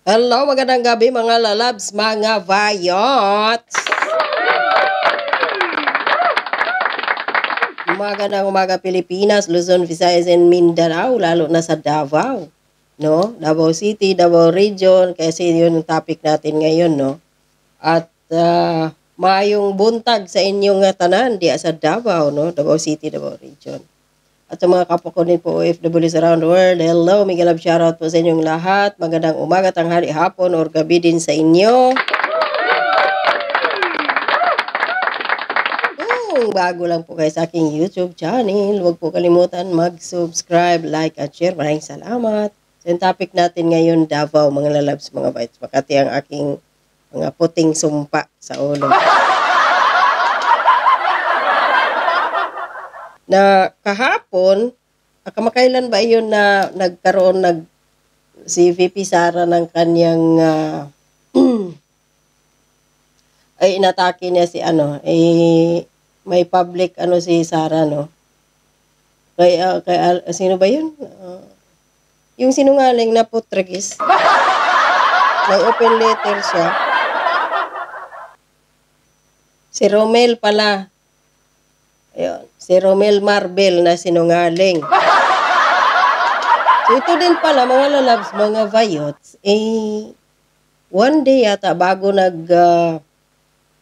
Hello, magandang gabi mga lalabs, mga vayots. Magandang umaga Pilipinas, Luzon, Visayas, and Mindanao, lalo na sa Davao. No? Davao City, Davao Region, kasi yun ang topic natin ngayon, no? At maayong buntag sa inyong tanan, diya sa Davao, no? Davao City, Davao Region. At sa mga kapwa ko din po OFWs around the world, hello, mega love shoutout po sa inyong lahat. Magandang umaga, tanghali, hapon, or gabi din sa inyo. Kung bago lang po kayo sa aking YouTube channel, huwag po kalimutan mag-subscribe, like, at share. Maraming salamat. So, yung topic natin ngayon, Davao, mga lalabs, mga bites. Makati ang aking mga puting sumpa sa ulo. Na kahapon, kamakailan ba yun na nagkaroon si VP Sara ng kanyang ay inatake niya si may public si Sara, no? Kaya sino ba yun? Yung sinungaling na Putragis. May open letter siya. Si Romel pala. Ayun, si Romel Marbel na sinungaling. So ito din pala mga lalabs, mga vayots, one day yata bago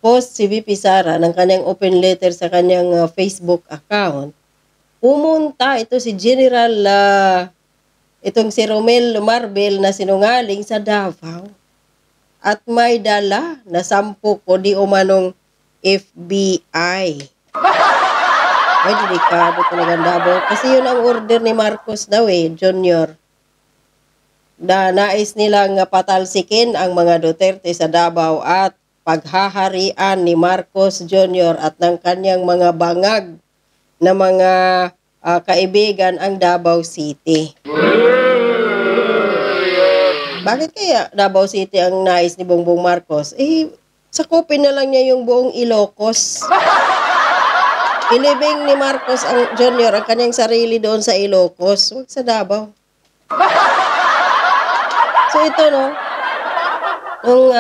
post si VP Sara ng kanyang open letter sa kanyang Facebook account, pumunta ito si General, itong si Romel Marbel na sinungaling sa Davao at may dala na 10 ko di umanong FBI. Ay, delikado talaga Davao. Kasi yun ang order ni Marcos daw Junior. Na nais nilang patalsikin ang mga Duterte sa Davao at paghaharian ni Marcos Junior at ng kanyang mga bangag na mga kaibigan ang Davao City. Bakit kaya Davao City ang nais ni Bongbong Marcos? Sakupin na lang niya yung buong Ilocos. Ilibing ni Marcos ang Junior ang kanyang sarili doon sa Ilocos, huwag sa Davao. So ito, no, nung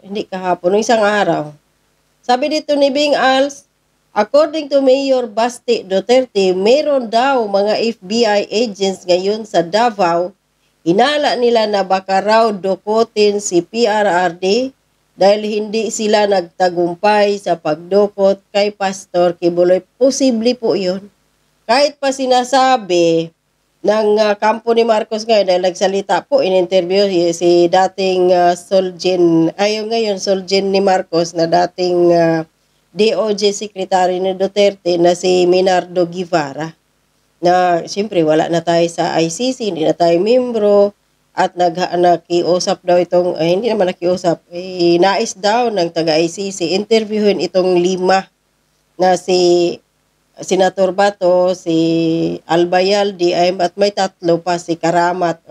hindi kahapon, nung isang araw, sabi dito ni Bing Als, according to Mayor Basti Duterte, meron daw mga FBI agents ngayon sa Davao. Hinala nila na baka raw dukutin si PRRD dahil hindi sila nagtagumpay sa pagdukot kay Pastor Kibuloy. Posible po yun. Kahit pa sinasabi ng kampo ni Marcos ngayon, dahil nagsalita po, in-interview si dating ngayon Solgen ni Marcos na dating DOJ Secretary ni Duterte na si Minardo Guevara. Na siyempre wala na tayo sa ICC, hindi na tayo membro. At nakiusap daw itong, hindi naman nakiusap, nais daw ng taga-ICC, interviewin itong 5 na si Senator Bato, si Albayalde, at may 3 pa, si Karamat,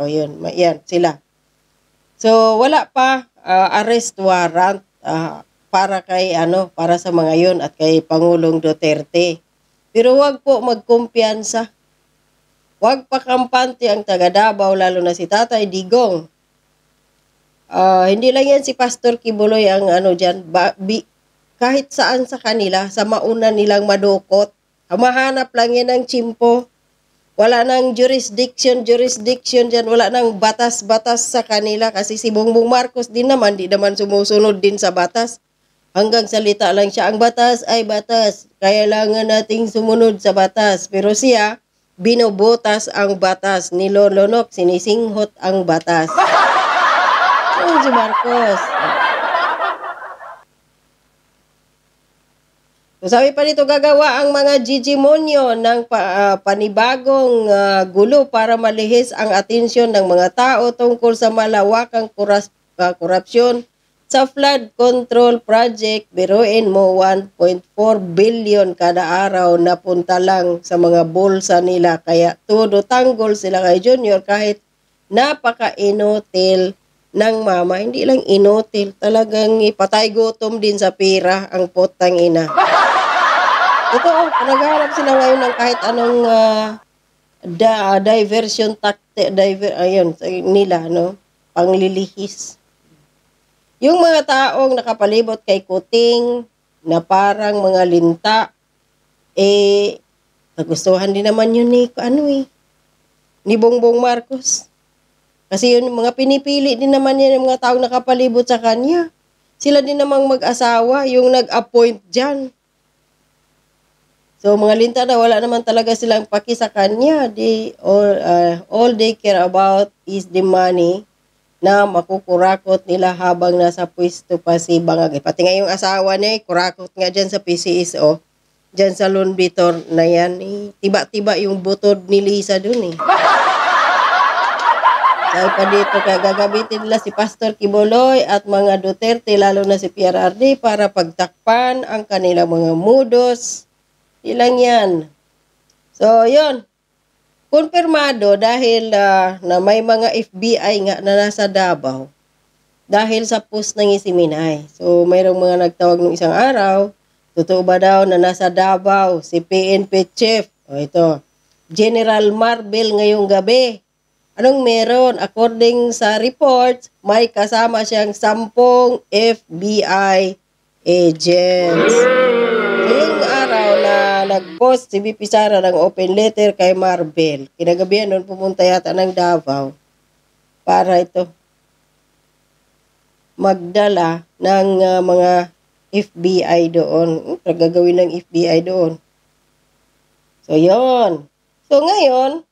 yan, sila. So, wala pa arrest warrant para sa mga yun at kay Pangulong Duterte. Pero wag po magkumpiyansa. Huwag pakampante ang taga Davao, lalo na si Tatay Digong. Hindi lang yan si Pastor Kibuloy ang dyan. Kahit saan sa kanila, sa mauna nilang madukot. Mahanap lang yan ng tsimpo. Wala nang jurisdiction dyan. Wala nang batas-batas sa kanila. Kasi si Bongbong Marcos din naman, di naman sumusunod din sa batas. Hanggang salita lang siya, ang batas ay batas. Kailangan nating sumunod sa batas. Pero siya, binubutas ang batas, nilolonok, sinisinghot ang batas. Si Marcos. So, sabi pa dito, gagawa ang mga jijimonyo ng panibagong gulo para malihis ang atensyon ng mga tao tungkol sa malawakang korupsyon sa flood control project. Biruin mo 1.4 billion kada araw na punta lang sa mga bulsa nila. Kaya todo tanggol sila kay Junior kahit napaka-inutil ng mama. Hindi lang inutil, talagang ipatay gutom din sa pira ang potang ina. Totoo, naghahanap sila ngayon ng kahit anong diversion tactic nila, no? panglilihis. Yung mga taong nakapalibot kay Kuting na parang mga linta, nagustuhan din naman yun ni Bongbong Marcos. Kasi yun, mga pinipili din naman yan yung mga taong nakapalibot sa kanya. Sila din namang mag-asawa, yung nag-appoint dyan. So, mga linta na wala naman talaga silang paki sa kanya. All they care about is the money na makukurakot nila habang nasa pwesto pa si Bangag. Pati nga yung asawa niya, kurakot nga dyan sa PCSO. Dyan sa Lone Vitor na yan. Tiba-tiba yung butod ni Lisa dun Dahil pa dito kaya gagamitin nila si Pastor Quiboloy at mga Duterte, lalo na si PRRD, para pagtakpan ang kanilang mga mudos. Ilang yan. So, yun. Konfirmado dahil na may mga FBI nga na nasa Davao dahil sa post ng Isiminay. So, mayroong mga nagtawag nung isang araw, totoo ba daw na nasa Davao si PNP Chief? Ito, General Marbel ngayong gabi. Anong meron? According sa reports, may kasama siyang 10 FBI agents. So, yung araw na nag-post si VP Sara ng open letter kay Marbel, kinagabihan nun pumunta yata ng Davao para ito magdala ng mga FBI doon. Gagawin ng FBI doon. So, yon. So, ngayon,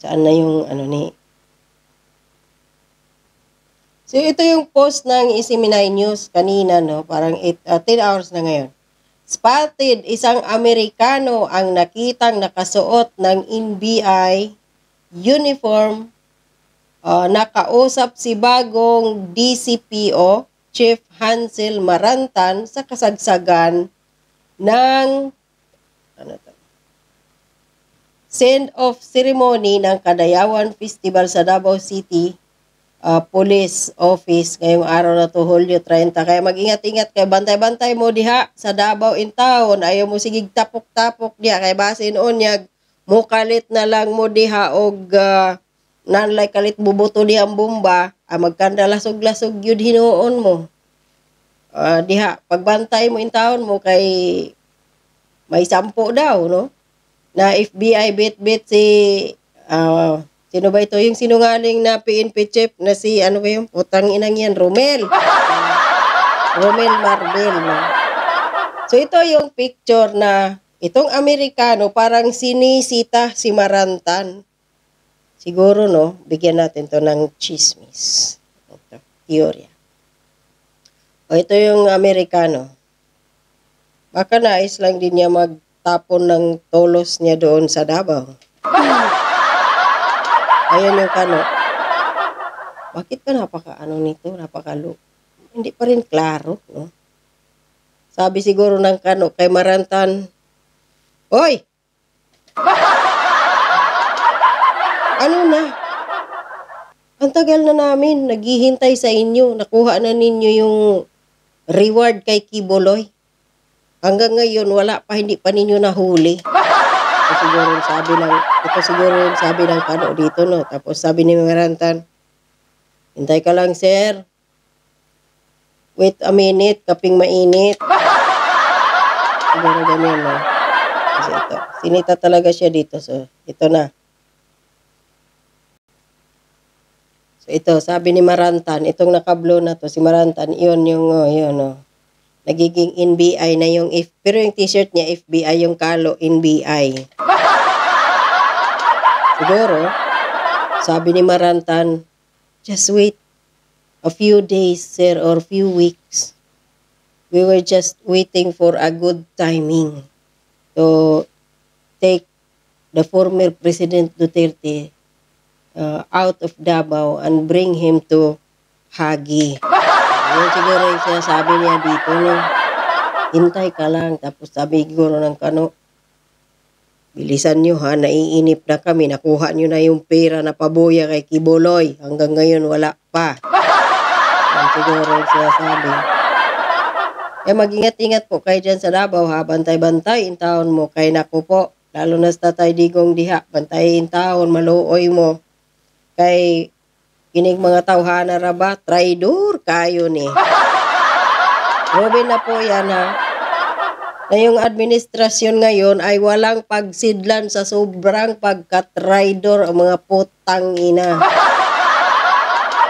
saan na yung So, ito yung post ng Isiminay News kanina, no? Parang 10 hours na ngayon. Spotted, isang Amerikano ang nakitang nakasuot ng NBI uniform, nakausap si bagong DCPO, Chief Hansel Marantan, sa kasagsagan ng send-off ceremony ng Kadayawan Festival sa Davao City Police Office ngayong araw na to, Hulyo 30. Kaya mag-ingat-ingat kay bantay-bantay mo diha sa Davao in town. Ayaw mo sigig tapok-tapok diha kay basin onyag mukalit na lang mo diha og nanlay kalit bubuto diha ang bomba, magkandalasog-lasog yun hinuon mo. Diha pagbantay mo in town mo kay may 10 daw, no? Na FBI bit-bit si sino ba ito? Yung sinungaling na PNP chief na si, ano ba yung putang inang yan? Romel. Romel Marbel. No? So, ito yung picture na itong Amerikano parang sinisita si Marantan. Siguro, no? Bigyan natin to ng chismis. Ito, teorya. O, ito yung Amerikano. Baka nais lang din niya magtapon ng tolos niya doon sa Davao. Ayan yung kano. Bakit ka nito? Napakalo. Hindi pa rin klaro, no? Sabi siguro ng kano kay Marantan, "Hoy! Ano na? Ang tagal na namin naghihintay sa inyo. Nakuha na ninyo yung reward kay Quiboloy. Hanggang ngayon, wala pa, hindi pa ninyo nahuli." Ito siguro yung sabi ng kano dito, no? Tapos sabi ni Marantan, "Hintay ka lang, sir. Wait a minute, kaping mainit." Siguro ganyan, no? Kasi ito, sinita talaga siya dito. So, ito na. So, ito, sabi ni Marantan, itong nakablo na to, si Marantan, yun, no? Nagiging NBI na yung pero yung t-shirt niya FBI, yung kalo NBI. Siguro, sabi ni Marantan, "Just wait a few days, sir, or few weeks. We were just waiting for a good timing to take the former President Duterte out of Davao and bring him to Haguey." Yun siguro yung sinasabi niya dito, no? Hintay ka lang. Tapos sabi siguro ng kano, "Bilisan nyo ha, naiinip na kami. Nakuha nyo na yung pera na pabuya kay Quiboloy. Hanggang ngayon wala pa." Yan siguro yung sinasabi. Kaya mag-ingat-ingat po kayo dyan sa Davao ha. Bantay-bantay in taon mo. Kay naku po, lalo na sa Tatay Digong diha. Bantay in taon, maluoy mo. Kay Kining mga tawhana ra ba, traidor kayo ni. Robin na po yan ha. Na yung administrasyon ngayon ay walang pagsidlan sa sobrang pagka-traidor ang mga putang ina.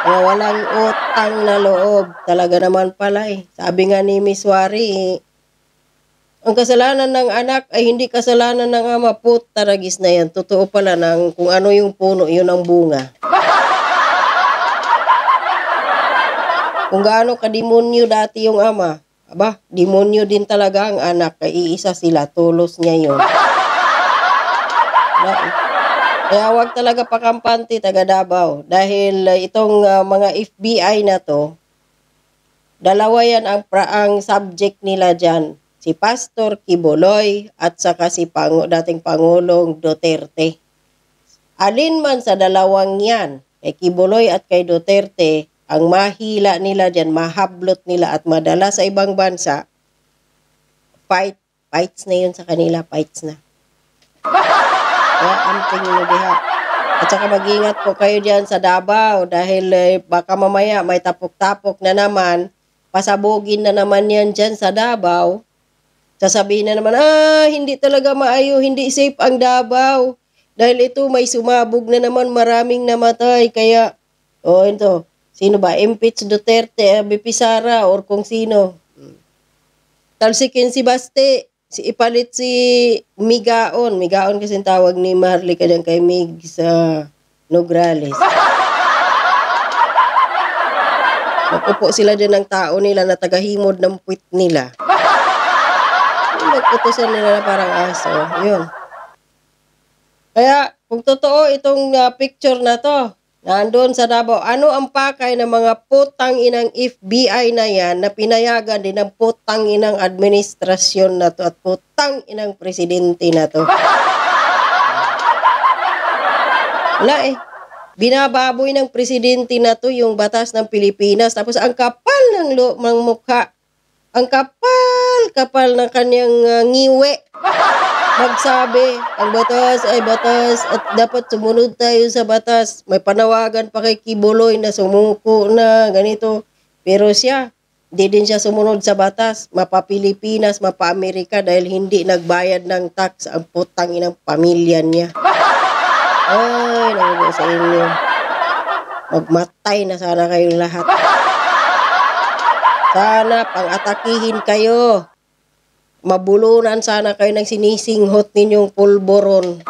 Mga walang utang na loob. Talaga naman pala eh. Sabi nga ni Miss Wari, ang kasalanan ng anak ay hindi kasalanan ng ama. Putaragis na yan. Totoo pala ng kung ano yung puno, yun ang bunga. Kung gaano ka-demonyo dati yung ama, aba, demonyo din talaga ang anak. Iisa sila, tulos niya yun. Kaya wag talaga pakampante taga Davao. Dahil itong mga FBI na to, dalawa yan ang subject nila dyan. Si Pastor Kibuloy at saka si dating Pangulong Duterte. Alin man sa dalawang yan, kay Kibuloy at kay Duterte, ang mahila nila dyan, mahablot nila at madala sa ibang bansa, fights na yun sa kanila, fights na. Kaya amping mo diha. At saka mag-ingat po kayo dyan sa Davao dahil baka mamaya may tapok-tapok na naman, pasabugin na naman yan dyan sa Davao. Sasabihin na naman, hindi talaga maayo, hindi safe ang Davao. Dahil ito may sumabog na naman, maraming namatay. Kaya, ito, sino ba? Impeach Duterte, BP Sara, or kung sino. Talsikin si Baste, ipalit si Migaon. Migaon kasi tawag ni Marley kanyang kay Mig sa Nograles. Magpupo sila din ng tao nila na tagahimod ng puwit nila. Nagputusan nila na parang aso. Yun. Kaya, kung totoo itong picture na to, nandun sa Davao, ano ang pakay ng mga putang inang FBI na yan na pinayagan din ng putang inang administrasyon na to at putang inang presidente na to? Wala eh. Binababoy ng presidente na to yung batas ng Pilipinas. Tapos ang kapal ng mukha. Ang kapal ng kanyang ngiwe. Magsabi, ang batas ay batas at dapat sumunod tayo sa batas. May panawagan pa kay Kibuloy na sumuko na ganito. Pero siya, hindi din siya sumunod sa batas. Mapa-Pilipinas, mapa-Amerika dahil hindi nagbayad ng tax ang putang inang pamilya niya. Ay, nagulo sa inyo. Magmatay na sana kayong lahat. Sana pang-atakihin kayo. Mabulunan sana kayo ng sinisinghot ninyong pulboron.